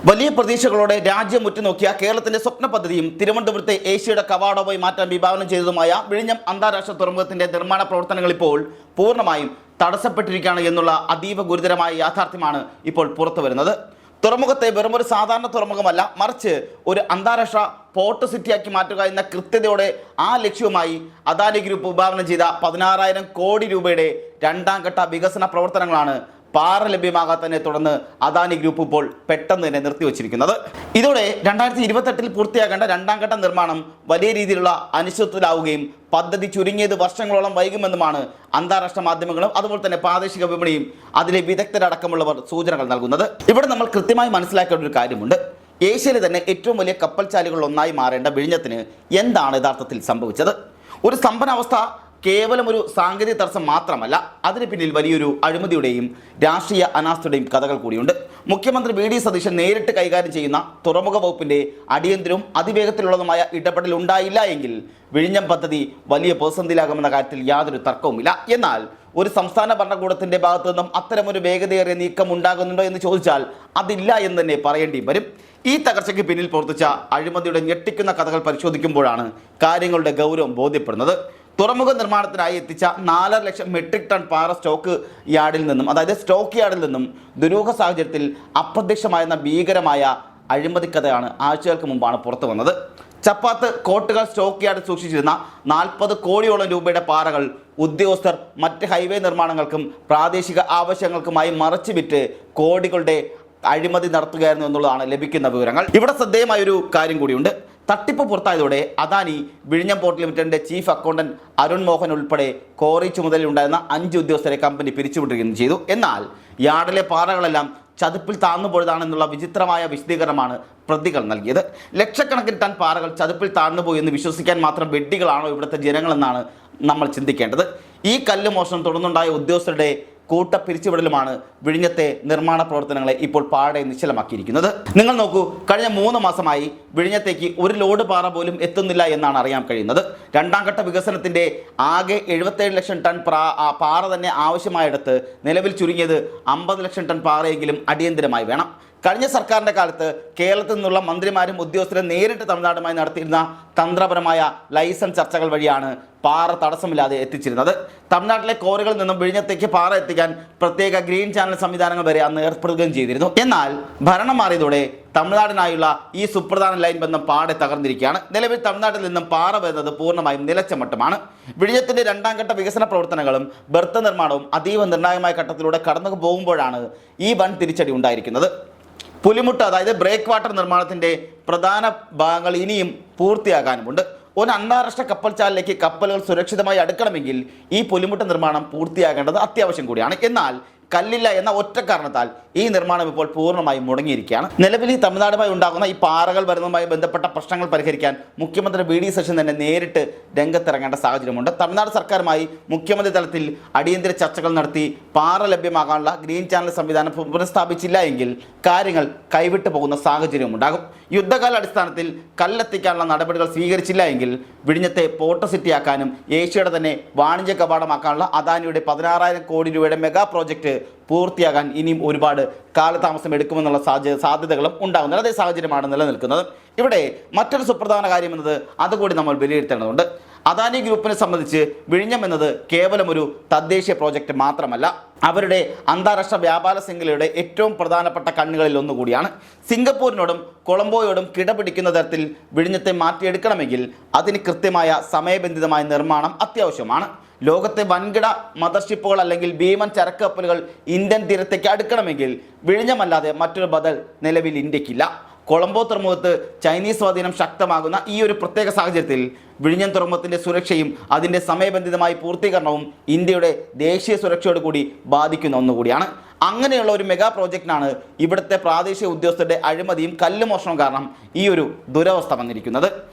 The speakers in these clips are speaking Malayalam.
വലിയ പ്രതീക്ഷകളോടെ രാജ്യം ഉറ്റുനോക്കിയ കേരളത്തിന്റെ സ്വപ്ന പദ്ധതിയും തിരുവനന്തപുരത്തെ ഏഷ്യയുടെ കവാടമായി മാറ്റാൻ വിഭാവനം ചെയ്തതുമായ വിഴിഞ്ഞം അന്താരാഷ്ട്ര തുറമുഖത്തിന്റെ നിർമ്മാണ പ്രവർത്തനങ്ങൾ ഇപ്പോൾ പൂർണ്ണമായും തടസ്സപ്പെട്ടിരിക്കുകയാണ് എന്നുള്ള അതീവ ഗുരുതരമായ യാഥാർത്ഥ്യമാണ് ഇപ്പോൾ പുറത്തു വരുന്നത്. തുറമുഖത്തെ വെറുമൊരു സാധാരണ തുറമുഖമല്ല, മറിച്ച് ഒരു അന്താരാഷ്ട്ര പോർട്ട് സിറ്റിയാക്കി മാറ്റുക എന്ന കൃത്യതയോടെ ആ ലക്ഷ്യവുമായി അദാനി ഗ്രൂപ്പ് വിഭാവനം ചെയ്ത 16,000 കോടി രൂപയുടെ രണ്ടാം ഘട്ട വികസന പ്രവർത്തനങ്ങളാണ് പാറ ലഭ്യമാകാത്തതിനെ തുടർന്ന് അദാനി ഗ്രൂപ്പ് ഇപ്പോൾ പെട്ടെന്ന് തന്നെ നിർത്തിവച്ചിരിക്കുന്നത്. ഇതോടെ 2028 പൂർത്തിയാക്കേണ്ട രണ്ടാം ഘട്ട നിർമ്മാണം വലിയ രീതിയിലുള്ള അനിശ്ചിതത്വത്തിലാവുകയും പദ്ധതി ചുരുങ്ങിയത് വർഷങ്ങളോളം വൈകുമെന്നുമാണ് അന്താരാഷ്ട്ര മാധ്യമങ്ങളും അതുപോലെ തന്നെ പ്രാദേശിക വിപണിയും അതിലെ വിദഗ്ധരടക്കമുള്ളവർ സൂചനകൾ നൽകുന്നത്. ഇവിടെ നമ്മൾ കൃത്യമായി മനസ്സിലാക്കേണ്ട ഒരു കാര്യമുണ്ട്. ഏഷ്യയിലെ തന്നെ ഏറ്റവും വലിയ കപ്പൽചാലുകളിൽ ഒന്നായി മാറേണ്ട വിഴിഞ്ഞത്തിന് എന്താണ് യഥാർത്ഥത്തിൽ സംഭവിച്ചത്? ഒരു സ്തംഭനാവസ്ഥ കേവലം ഒരു സാങ്കേതിക തടസ്സം മാത്രമല്ല, അതിന് പിന്നിൽ വലിയൊരു അഴിമതിയുടെയും രാഷ്ട്രീയ അനാസ്ഥയുടെയും കഥകൾ കൂടിയുണ്ട്. മുഖ്യമന്ത്രി വി ഡി സതീശൻ നേരിട്ട് കൈകാര്യം ചെയ്യുന്ന തുറമുഖ വകുപ്പിന്റെ അടിയന്തരവും അതിവേഗത്തിലുള്ളതുമായ ഇടപെടൽ ഉണ്ടായില്ല എങ്കിൽ വിഴിഞ്ഞം പദ്ധതി വലിയ പ്രതിസന്ധിയിലാകുമെന്ന കാര്യത്തിൽ യാതൊരു തർക്കവുമില്ല. എന്നാൽ ഒരു സംസ്ഥാന ഭരണകൂടത്തിന്റെ ഭാഗത്തു നിന്നും അത്തരമൊരു വേഗതയേറിയ നീക്കം ഉണ്ടാകുന്നുണ്ടോ എന്ന് ചോദിച്ചാൽ അതില്ല എന്ന് തന്നെ പറയേണ്ടി വരും. ഈ തകർച്ചയ്ക്ക് പിന്നിൽ പ്രവർത്തിച്ച അഴിമതിയുടെ ഞെട്ടിക്കുന്ന കഥകൾ പരിശോധിക്കുമ്പോഴാണ് കാര്യങ്ങളുടെ ഗൗരവം ബോധ്യപ്പെടുന്നത്. തുറമുഖ നിർമ്മാണത്തിനായി എത്തിച്ച 4.5 ലക്ഷം മെട്രിക് ടൺ പാറ സ്റ്റോക്ക് യാർഡിൽ നിന്നും ദുരൂഹ സാഹചര്യത്തിൽ അപ്രത്യക്ഷമായിരുന്ന ഭീകരമായ അഴിമതിക്കഥയാണ് ആഴ്ചകൾക്ക് മുമ്പാണ് പുറത്തു വന്നത്. ചപ്പാത്ത് കോട്ടുകൾ സ്റ്റോക്ക് യാർഡിൽ സൂക്ഷിച്ചിരുന്ന 40 കോടിയോളം രൂപയുടെ പാറകൾ ഉദ്യോഗസ്ഥർ മറ്റ് ഹൈവേ നിർമ്മാണങ്ങൾക്കും പ്രാദേശിക ആവശ്യങ്ങൾക്കുമായി മറച്ചു വിറ്റ് കോടികളുടെ അഴിമതി നടത്തുകയായിരുന്നു എന്നുള്ളതാണ് ലഭിക്കുന്ന വിവരങ്ങൾ. ഇവിടെ ശ്രദ്ധേയമായൊരു കാര്യം കൂടിയുണ്ട്. തട്ടിപ്പ് പുറത്തായതോടെ അദാനി വിഴിഞ്ഞം പോർട്ട് ലിമിറ്റഡിന്റെ ചീഫ് അക്കൗണ്ടന്റ് അരുൺ മോഹൻ ഉൾപ്പെടെ കോറി ചുമതലയുണ്ടായിരുന്ന 5 ഉദ്യോഗസ്ഥരെ കമ്പനി പിരിച്ചുവിടുകയും ചെയ്തു. എന്നാൽ യാർഡിലെ പാറകളെല്ലാം ചതുപ്പിൽ താഴ്ന്നുപോയതാണെന്നുള്ള വിചിത്രമായ വിശദീകരണമാണ് പ്രതികൾ നൽകിയത്. ലക്ഷക്കണക്കിന് ടൺ പാറകൾ ചതുപ്പിൽ താഴ്ന്നുപോയി എന്ന് വിശ്വസിക്കാൻ മാത്രം വെഡ്ഡികളാണോ ഇവിടുത്തെ ജനങ്ങളെന്നാണ് നമ്മൾ ചിന്തിക്കേണ്ടത്. ഈ കല്ല് മോഷണം തുടർന്നുണ്ടായ ഉദ്യോഗസ്ഥരുടെ കൂട്ട പിരിച്ചുവിടലുമാണ് വിഴിഞ്ഞത്തെ നിർമ്മാണ പ്രവർത്തനങ്ങളെ ഇപ്പോൾ പാടെ നിശ്ചലമാക്കിയിരിക്കുന്നത്. നിങ്ങൾ നോക്കൂ, കഴിഞ്ഞ 3 മാസമായി വിഴിഞ്ഞത്തേക്ക് ഒരു ലോഡ് പാറ പോലും എത്തുന്നില്ല എന്നാണ് അറിയാൻ കഴിയുന്നത്. രണ്ടാം ഘട്ട വികസനത്തിന്റെ ആകെ 77 ലക്ഷം ടൺ പാറ തന്നെ ആവശ്യമായിടത്ത് നിലവിൽ ചുരുങ്ങിയത് 50 ലക്ഷം ടൺ പാറയെങ്കിലും അടിയന്തരമായി വേണം. കഴിഞ്ഞ സർക്കാരിൻ്റെ കാലത്ത് കേരളത്തിൽ നിന്നുള്ള മന്ത്രിമാരും ഉദ്യോഗസ്ഥരും നേരിട്ട് തമിഴ്നാടുമായി നടത്തിയിരുന്ന തന്ത്രപരമായ ലൈസൻസ് ചർച്ചകൾ വഴിയാണ് പാറ തടസ്സമില്ലാതെ എത്തിച്ചിരുന്നത്. തമിഴ്നാട്ടിലെ കോറികളിൽ നിന്നും വിഴിഞ്ഞത്തേക്ക് പാറ എത്തിക്കാൻ പ്രത്യേക ഗ്രീൻ ചാനൽ സംവിധാനങ്ങൾ വരെ അന്ന് ഏർപ്പെടുകയും ചെയ്തിരുന്നു. എന്നാൽ ഭരണം മാറിയതോടെ തമിഴ്നാടിനായുള്ള ഈ സുപ്രധാന ലൈൻ ബന്ധം പാടെ തകർന്നിരിക്കുകയാണ്. നിലവിൽ തമിഴ്നാട്ടിൽ നിന്നും പാറ വരുന്നത് പൂർണ്ണമായും നിലച്ച മട്ടമാണ്. വിഴിഞ്ഞത്തിന്റെ രണ്ടാം ഘട്ട വികസന പ്രവർത്തനങ്ങളും ബെർത്ത് നിർമ്മാണവും അതീവ നിർണായകമായ ഘട്ടത്തിലൂടെ കടന്നു പോകുമ്പോഴാണ് ഈ വൻ തിരിച്ചടി ഉണ്ടായിരിക്കുന്നത്. പുലിമുട്ട്, അതായത് ബ്രേക്ക് വാട്ടർ നിർമ്മാണത്തിന്റെ പ്രധാന ഭാഗങ്ങൾ ഇനിയും പൂർത്തിയാകാനുമുണ്ട്. ഒരു അന്താരാഷ്ട്ര കപ്പൽചാലിലേക്ക് കപ്പലുകൾ സുരക്ഷിതമായി അടുക്കണമെങ്കിൽ ഈ പുലിമുട്ട് നിർമ്മാണം പൂർത്തിയാകേണ്ടത് അത്യാവശ്യം കൂടിയാണ്. എന്നാൽ കല്ലില്ല എന്ന ഒറ്റ കാരണത്താൽ ഈ നിർമ്മാണം ഇപ്പോൾ പൂർണ്ണമായും മുടങ്ങിയിരിക്കുകയാണ്. നിലവിൽ ഈ തമിഴ്നാടുമായി ഉണ്ടാകുന്ന ഈ പാറകൾ വരുന്നതുമായി ബന്ധപ്പെട്ട പ്രശ്നങ്ങൾ പരിഹരിക്കാൻ മുഖ്യമന്ത്രി വി ഡി സതീശൻ തന്നെ നേരിട്ട് രംഗത്തിറങ്ങേണ്ട സാഹചര്യമുണ്ട്. തമിഴ്നാട് സർക്കാരുമായി മുഖ്യമന്ത്രി തലത്തിൽ അടിയന്തര ചർച്ചകൾ നടത്തി പാറ ലഭ്യമാകാനുള്ള ഗ്രീൻ ചാനൽ സംവിധാനം പുനഃസ്ഥാപിച്ചില്ല എങ്കിൽ കാര്യങ്ങൾ കൈവിട്ടു പോകുന്ന സാഹചര്യവും ഉണ്ടാകും. യുദ്ധകാല അടിസ്ഥാനത്തിൽ കല്ലെത്തിക്കാനുള്ള നടപടികൾ സ്വീകരിച്ചില്ല എങ്കിൽ വിഴിഞ്ഞത്തെ പോർട്ട് സിറ്റിയാക്കാനും ഏഷ്യയുടെ തന്നെ വാണിജ്യ കവാടമാക്കാനുള്ള അദാനിയുടെ 16,000 കോടി രൂപയുടെ മെഗാ പ്രോജക്റ്റ് പൂർത്തിയാകാൻ ഇനിയും ഒരുപാട് കാലതാമസം എടുക്കുമെന്നുള്ള സാധ്യതകളും ഉണ്ടാകുന്നത്. അതേ സാഹചര്യമാണ് നിലനിൽക്കുന്നത്. ഇവിടെ മറ്റൊരു സുപ്രധാന കാര്യം എന്നത് അതുകൂടി നമ്മൾ വിലയിരുത്തേണ്ടതുണ്ട്. അദാനി ഗ്രൂപ്പിനെ സംബന്ധിച്ച് വിഴിഞ്ഞം എന്നത് കേവലം ഒരു തദ്ദേശീയ പ്രോജക്റ്റ് മാത്രമല്ല, അവരുടെ അന്താരാഷ്ട്ര വ്യാപാര ശൃംഖലയുടെ ഏറ്റവും പ്രധാനപ്പെട്ട കണ്ണുകളിൽ ഒന്നുകൂടിയാണ്. സിംഗപ്പൂരിനോടും കൊളംബോയോടും കിടപിടിക്കുന്ന തരത്തിൽ വിഴിഞ്ഞത്തെ മാറ്റിയെടുക്കണമെങ്കിൽ അതിന് കൃത്യമായ സമയബന്ധിതമായ നിർമ്മാണം അത്യാവശ്യമാണ്. ലോകത്തെ വൻകിട മദർഷിപ്പുകൾ അല്ലെങ്കിൽ ഭീമൻ ചരക്ക് കപ്പലുകൾ ഇന്ത്യൻ തീരത്തേക്ക് അടുക്കണമെങ്കിൽ വിഴിഞ്ഞമല്ലാതെ മറ്റൊരു ബദൽ നിലവിൽ ഇന്ത്യക്കില്ല. കൊളംബോ തുറമുഖത്ത് ചൈനീസ് സ്വാധീനം ശക്തമാകുന്ന ഈ ഒരു പ്രത്യേക സാഹചര്യത്തിൽ വിഴിഞ്ഞം തുറമുഖത്തിൻ്റെ സുരക്ഷയും അതിൻ്റെ സമയബന്ധിതമായ പൂർത്തീകരണവും ഇന്ത്യയുടെ ദേശീയ സുരക്ഷയോട് കൂടി ബാധിക്കുന്ന ഒന്നുകൂടിയാണ്. അങ്ങനെയുള്ള ഒരു മെഗാ പ്രോജക്റ്റിനാണ് ഇവിടുത്തെ പ്രാദേശിക ഉദ്യോഗസ്ഥരുടെ അഴിമതിയും കല്ലുമോഷണവും കാരണം ഈ ഒരു ദുരവസ്ഥ വന്നിരിക്കുന്നത്.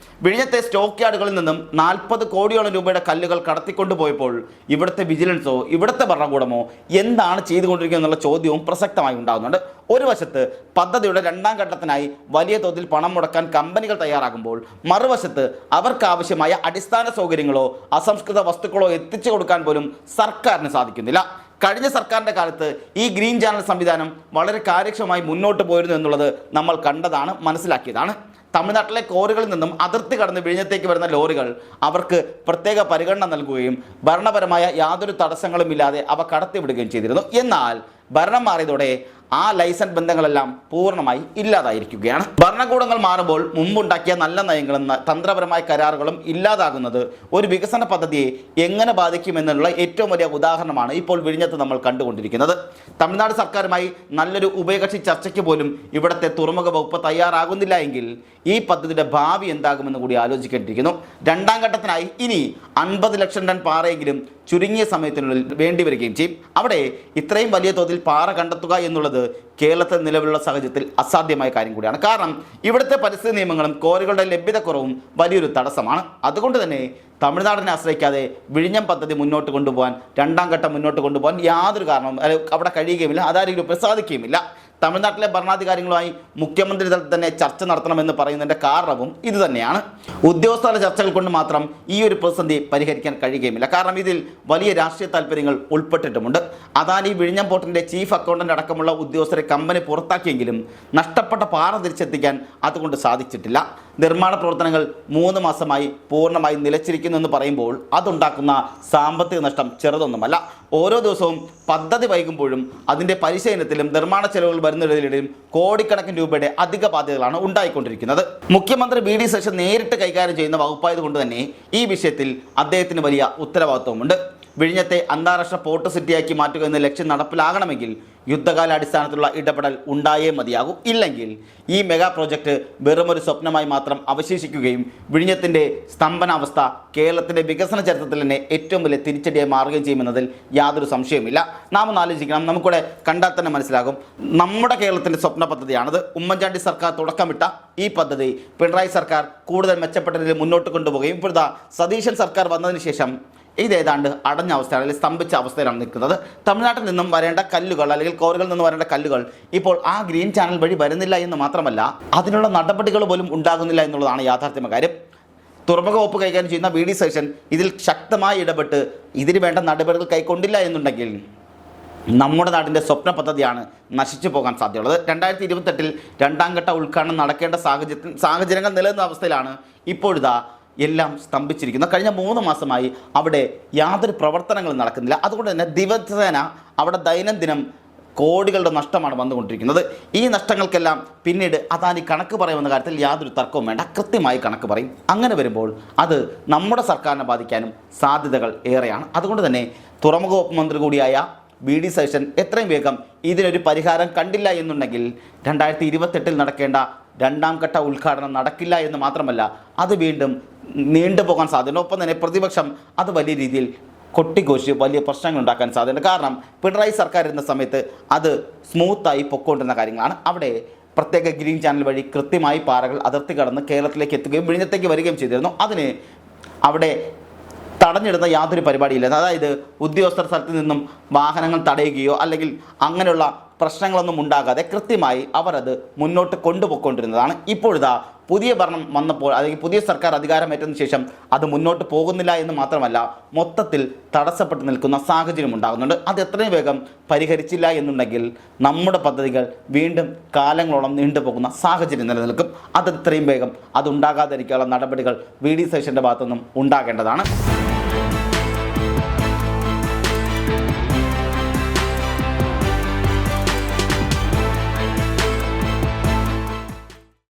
വിഴിഞ്ഞത്തെ സ്റ്റോക്ക് യാർഡുകളിൽ നിന്നും 40 കോടിയോളം രൂപയുടെ കല്ലുകൾ കടത്തിക്കൊണ്ടുപോയപ്പോൾ ഇവിടുത്തെ വിജിലൻസോ ഇവിടുത്തെ ഭരണകൂടമോ എന്താണ് ചെയ്തുകൊണ്ടിരിക്കുക എന്നുള്ള ചോദ്യവും പ്രസക്തമായി ഉണ്ടാകുന്നുണ്ട്. ഒരു വശത്ത് പദ്ധതിയുടെ രണ്ടാം ഘട്ടത്തിനായി വലിയ തോതിൽ പണം മുടക്കാൻ കമ്പനികൾ തയ്യാറാകുമ്പോൾ മറുവശത്ത് അവർക്കാവശ്യമായ അടിസ്ഥാന സൗകര്യങ്ങളോ അസംസ്കൃത വസ്തുക്കളോ എത്തിച്ചു കൊടുക്കാൻ പോലും സർക്കാരിന് സാധിക്കുന്നില്ല. കഴിഞ്ഞ സർക്കാരിൻ്റെ കാലത്ത് ഈ ഗ്രീൻ ചാനൽ സംവിധാനം വളരെ കാര്യക്ഷമമായി മുന്നോട്ട് പോയിരുന്നു എന്നുള്ളത് നമ്മൾ കണ്ടതാണ്, മനസ്സിലാക്കിയതാണ്. തമിഴ്നാട്ടിലെ കോറികളിൽ നിന്നും അതിർത്തി കടന്ന് വിഴിഞ്ഞത്തേക്ക് വരുന്ന ലോറികൾ അവർക്ക് പ്രത്യേക പരിഗണന നൽകുകയും ഭരണപരമായ യാതൊരു തടസ്സങ്ങളും ഇല്ലാതെ അവ കടത്തിവിടുകയും ചെയ്തിരുന്നു. എന്നാൽ ഭരണം മാറിയതോടെ ആ ലൈസൻസ് ബന്ധങ്ങളെല്ലാം പൂർണ്ണമായി ഇല്ലാതായിരിക്കുകയാണ്. ഭരണകൂടങ്ങൾ മാറുമ്പോൾ മുമ്പുണ്ടാക്കിയ നല്ല നയങ്ങളും തന്ത്രപരമായ കരാറുകളും ഇല്ലാതാകുന്നത് ഒരു വികസന പദ്ധതിയെ എങ്ങനെ ബാധിക്കുമെന്നുള്ള ഏറ്റവും വലിയ ഉദാഹരണമാണ് ഇപ്പോൾ വിഴിഞ്ഞത്ത് നമ്മൾ കണ്ടുകൊണ്ടിരിക്കുന്നത്. തമിഴ്നാട് സർക്കാരുമായി നല്ലൊരു ഉഭയകക്ഷി ചർച്ചയ്ക്ക് പോലും ഇവിടുത്തെ തുറമുഖ വകുപ്പ് തയ്യാറാകുന്നില്ല എങ്കിൽ ഈ പദ്ധതിയുടെ ഭാവി എന്താകുമെന്ന് കൂടി ആലോചിക്കേണ്ടിയിരിക്കുന്നു. രണ്ടാം ഘട്ടത്തിനായി ഇനി 50 ലക്ഷം ടൺ പാറയെങ്കിലും ചുരുങ്ങിയ സമയത്തിനുള്ളിൽ വേണ്ടിവരികയും ചെയ്യും. അവിടെ ഇത്രയും വലിയ തോതിൽ പാറ കണ്ടെത്തുക എന്നുള്ളത് കേരളത്തിൽ നിലവിലുള്ള സാഹചര്യത്തിൽ അസാധ്യമായ കാര്യം കൂടിയാണ്. കാരണം ഇവിടുത്തെ പരിസ്ഥിതി നിയമങ്ങളും കോറികളുടെ ലഭ്യതക്കുറവും വലിയൊരു തടസ്സമാണ്. അതുകൊണ്ട് തന്നെ തമിഴ്നാടിനെ ആശ്രയിക്കാതെ വിഴിഞ്ഞം പദ്ധതി മുന്നോട്ട് കൊണ്ടുപോകാൻ, രണ്ടാം ഘട്ടം മുന്നോട്ട് കൊണ്ടുപോകാൻ യാതൊരു കാരണവും അവിടെ കഴിയുകയുമില്ല, അതാരെങ്കിലും പ്രസാദിക്കുകയുമില്ല. തമിഴ്നാട്ടിലെ ഭരണാധികാരികളുമായി മുഖ്യമന്ത്രി തലത്തിൽ തന്നെ ചർച്ച നടത്തണമെന്ന് പറയുന്നതിൻ്റെ കാരണവും ഇത് തന്നെയാണ്. ഉദ്യോഗസ്ഥരുടെ ചർച്ചകൾ കൊണ്ട് മാത്രം ഈ ഒരു പ്രതിസന്ധി പരിഹരിക്കാൻ കഴിയുകയുമില്ല. കാരണം ഇതിൽ വലിയ രാഷ്ട്രീയ താല്പര്യങ്ങൾ ഉൾപ്പെട്ടിട്ടുമുണ്ട്. അദാനി വിഴിഞ്ഞം പോർട്ടിൻ്റെ ചീഫ് അക്കൗണ്ടന്റ് അടക്കമുള്ള ഉദ്യോഗസ്ഥരെ കമ്പനി പുറത്താക്കിയെങ്കിലും നഷ്ടപ്പെട്ട പാറ തിരിച്ചെത്തിക്കാൻ അതുകൊണ്ട് സാധിച്ചിട്ടില്ല. നിർമ്മാണ പ്രവർത്തനങ്ങൾ 3 മാസമായി പൂർണ്ണമായി നിലച്ചിരിക്കുന്നു എന്ന് പറയുമ്പോൾ അതുണ്ടാക്കുന്ന സാമ്പത്തിക നഷ്ടം ചെറുതൊന്നുമല്ല. ഓരോ ദിവസവും പദ്ധതി വൈകുമ്പോഴും അതിൻ്റെ പരിശീലനത്തിലും നിർമ്മാണ ചെലവുകൾ വരുന്നതിലും കോടിക്കണക്കിന് രൂപയുടെ അധിക ബാധ്യതകളാണ് ഉണ്ടായിക്കൊണ്ടിരിക്കുന്നത്. മുഖ്യമന്ത്രി വി ഡി സതീശൻ നേരിട്ട് കൈകാര്യം ചെയ്യുന്ന വകുപ്പായതുകൊണ്ട് തന്നെ ഈ വിഷയത്തിൽ അദ്ദേഹത്തിന് വലിയ ഉത്തരവാദിത്വമുണ്ട്. വിഴിഞ്ഞത്തെ അന്താരാഷ്ട്ര പോർട്ട് സിറ്റിയാക്കി മാറ്റുക എന്ന ലക്ഷ്യം നടപ്പിലാകണമെങ്കിൽ യുദ്ധകാലാടിസ്ഥാനത്തിലുള്ള ഇടപെടൽ ഉണ്ടായേ മതിയാകൂ. ഇല്ലെങ്കിൽ ഈ മെഗാ പ്രോജക്റ്റ് വെറുമൊരു സ്വപ്നമായി മാത്രം അവശേഷിക്കുകയും വിഴിഞ്ഞത്തിൻ്റെ സ്തംഭനാവസ്ഥ കേരളത്തിൻ്റെ വികസന ചരിത്രത്തിൽ തന്നെ ഏറ്റവും വലിയ തിരിച്ചടിയായി മാറുകയും ചെയ്യുമെന്നതിൽ യാതൊരു സംശയവുമില്ല. നാം ഒന്ന് ആലോചിക്കണം, നമുക്കിവിടെ കണ്ടാൽ തന്നെ മനസ്സിലാകും. നമ്മുടെ കേരളത്തിൻ്റെ സ്വപ്ന പദ്ധതിയാണത്. ഉമ്മൻചാണ്ടി സർക്കാർ തുടക്കമിട്ട ഈ പദ്ധതി പിണറായി സർക്കാർ കൂടുതൽ മെച്ചപ്പെട്ട രീതിയിൽ മുന്നോട്ട് കൊണ്ടുപോവുകയും ഇപ്പോഴത്തെ സതീശൻ സർക്കാർ വന്നതിന് ശേഷം ഇതേതാണ്ട് അടഞ്ഞ അവസ്ഥയാണ്, അല്ലെങ്കിൽ സ്തംഭിച്ച അവസ്ഥയിലാണ് നിൽക്കുന്നത്. തമിഴ്നാട്ടിൽ നിന്നും വരേണ്ട കല്ലുകൾ അല്ലെങ്കിൽ കോറുകളിൽ നിന്ന് വരേണ്ട കല്ലുകൾ ഇപ്പോൾ ആ ഗ്രീൻ ചാനൽ വഴി വരുന്നില്ല എന്ന് മാത്രമല്ല അതിനുള്ള നടപടികൾ പോലും ഉണ്ടാകുന്നില്ല എന്നുള്ളതാണ് യാഥാർത്ഥ്യമായ കാര്യം. തുറമുഖ വകുപ്പ് കൈകാര്യം ചെയ്യുന്ന വി ഡി സതീശൻ ഇതിൽ ശക്തമായി ഇടപെട്ട് ഇതിന് വേണ്ട നടപടികൾ കൈക്കൊണ്ടില്ല എന്നുണ്ടെങ്കിൽ നമ്മുടെ നാടിൻ്റെ സ്വപ്ന പദ്ധതിയാണ് നശിച്ചു പോകാൻ സാധ്യതയുള്ളത്. 2028 രണ്ടാം ഘട്ട ഉദ്ഘാടനം നടക്കേണ്ട സാഹചര്യങ്ങൾ നിലനിന്ന അവസ്ഥയിലാണ് ഇപ്പോഴിതാ എല്ലാം സ്തംഭിച്ചിരിക്കുന്നത്. കഴിഞ്ഞ 3 മാസമായി അവിടെ യാതൊരു പ്രവർത്തനങ്ങളും നടക്കുന്നില്ല. അതുകൊണ്ട് തന്നെ ദിവസേന അവിടെ ദൈനംദിനം കോടികളുടെ നഷ്ടമാണ് വന്നുകൊണ്ടിരിക്കുന്നത്. ഈ നഷ്ടങ്ങൾക്കെല്ലാം പിന്നീട് അദാനി കണക്ക് പറയുമെന്ന കാര്യത്തിൽ യാതൊരു തർക്കവും വേണ്ട, കൃത്യമായി കണക്ക് പറയും. അങ്ങനെ വരുമ്പോൾ അത് നമ്മുടെ സർക്കാരിനെ ബാധിക്കാനും സാധ്യതകൾ ഏറെയാണ്. അതുകൊണ്ട് തന്നെ തുറമുഖ വകുപ്പ് മന്ത്രി കൂടിയായ വി ഡി സതീശൻ എത്രയും വേഗം ഇതിനൊരു പരിഹാരം കണ്ടില്ല എന്നുണ്ടെങ്കിൽ 2028 നടക്കേണ്ട രണ്ടാം ഘട്ട ഉദ്ഘാടനം നടക്കില്ല എന്ന് മാത്രമല്ല അത് വീണ്ടും നീണ്ടുപോകാൻ സാധ്യത. ഒപ്പം തന്നെ പ്രതിപക്ഷം അത് വലിയ രീതിയിൽ കൊട്ടിഘോഷിച്ച് വലിയ പ്രശ്നങ്ങൾ ഉണ്ടാക്കാൻ സാധ്യതയുണ്ട്. കാരണം പിണറായി സർക്കാർ ഇരുന്ന സമയത്ത് അത് സ്മൂത്തായി പൊക്കോണ്ടിരുന്ന കാര്യങ്ങളാണ്. അവിടെ പ്രത്യേക ഗ്രീൻ ചാനൽ വഴി കൃത്യമായി പാറകൾ അതിർത്തി കടന്ന് കേരളത്തിലേക്ക് എത്തുകയും വിഴിഞ്ഞത്തേക്ക് വരികയും ചെയ്തിരുന്നു. അതിന് അവിടെ തടഞ്ഞിടുന്ന യാതൊരു പരിപാടിയില്ല. അതായത് ഉദ്യോഗസ്ഥർ സ്ഥലത്ത് നിന്നും വാഹനങ്ങൾ തടയുകയോ അല്ലെങ്കിൽ അങ്ങനെയുള്ള പ്രശ്നങ്ങളൊന്നും ഉണ്ടാകാതെ കൃത്യമായി അവർ അത് മുന്നോട്ട് കൊണ്ടുപോയിക്കൊണ്ടിരുന്നതാണ്. ഇപ്പോഴിതാ പുതിയ ഭരണം വന്നപ്പോൾ അല്ലെങ്കിൽ പുതിയ സർക്കാർ അധികാരമേറ്റതിന് ശേഷം അത് മുന്നോട്ട് പോകുന്നില്ല എന്ന് മാത്രമല്ല മൊത്തത്തിൽ തടസ്സപ്പെട്ട് നിൽക്കുന്ന സാഹചര്യം ഉണ്ടാകുന്നുണ്ട്. അത് എത്രയും വേഗം പരിഹരിച്ചില്ല എന്നുണ്ടെങ്കിൽ നമ്മുടെ പദ്ധതികൾ വീണ്ടും കാലങ്ങളോളം നീണ്ടുപോകുന്ന സാഹചര്യം നിലനിൽക്കും. അത് എത്രയും വേഗം അതുണ്ടാകാതിരിക്കാനുള്ള നടപടികൾ വി ഡി സതീശൻ്റെ ഭാഗത്തുനിന്നും ഉണ്ടാകേണ്ടതാണ്.